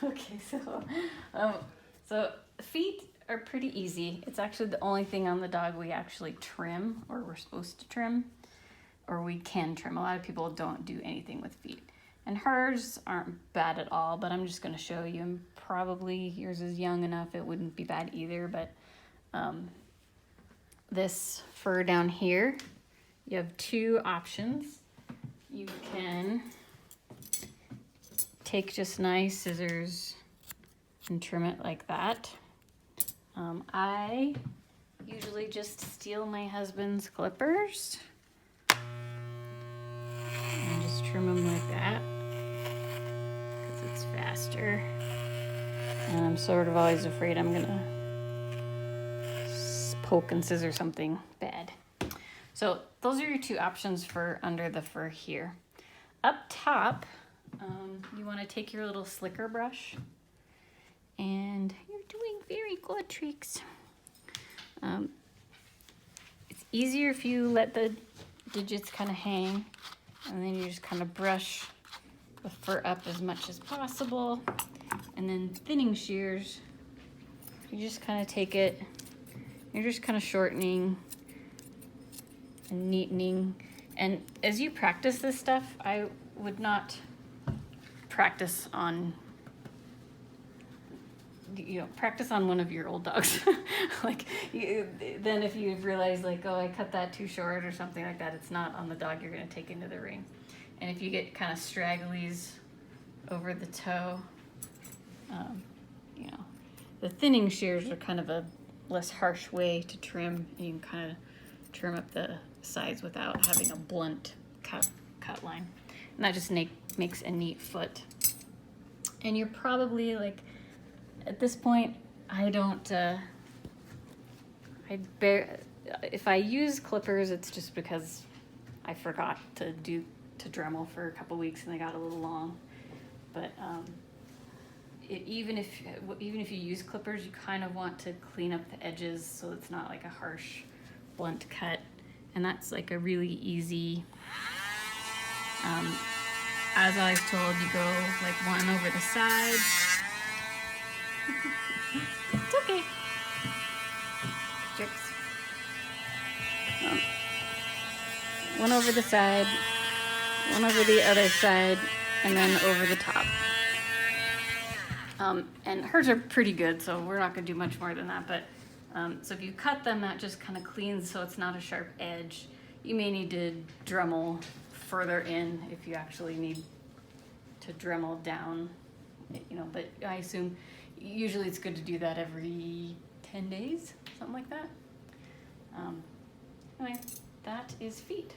Okay, so feet are pretty easy. It's actually the only thing on the dog we actually trim, or we're supposed to trim, or we can trim. A lot of people don't do anything with feet. And hers aren't bad at all, but I'm just going to show you. And probably yours is young enough, it wouldn't be bad either, but this fur down here, you have two options. You can take just nice scissors and trim it like that. I usually just steal my husband's clippers and just trim them like that because it's faster. And I'm sort of always afraid I'm gonna poke and scissor something bad. So those are your two options for under the fur here. Up top, you want to take your little slicker brush, and you're doing very good, Trix. It's easier if you let the digits kind of hang, and then you just kind of brush the fur up as much as possible. And then thinning shears, you just kind of take it, you're just kind of shortening and neatening. And as you practice this stuff, I would not practice on, practice on one of your old dogs. Then if you realize like, oh, I cut that too short or something like that, it's not on the dog you're gonna take into the ring. And if you get kind of stragglies over the toe, the thinning shears are kind of a less harsh way to trim. You can kind of trim up the sides without having a blunt cut line. And that just makes a neat foot. And you're probably like, at this point, I don't, if I use clippers, it's just because I forgot to Dremel for a couple weeks and they got a little long. But even if you use clippers, you kind of want to clean up the edges so it's not like a harsh, blunt cut. And that's like a really easy, as I was told, you go like one over the side. It's okay. Tricks. One over the side, one over the other side, and then over the top. And hers are pretty good, so we're not gonna do much more than that, but so if you cut them, that just kind of cleans so it's not a sharp edge. You may need to Dremel further in if you actually need to Dremel down, but I assume usually it's good to do that every 10 days, something like that. Anyway, that is feet.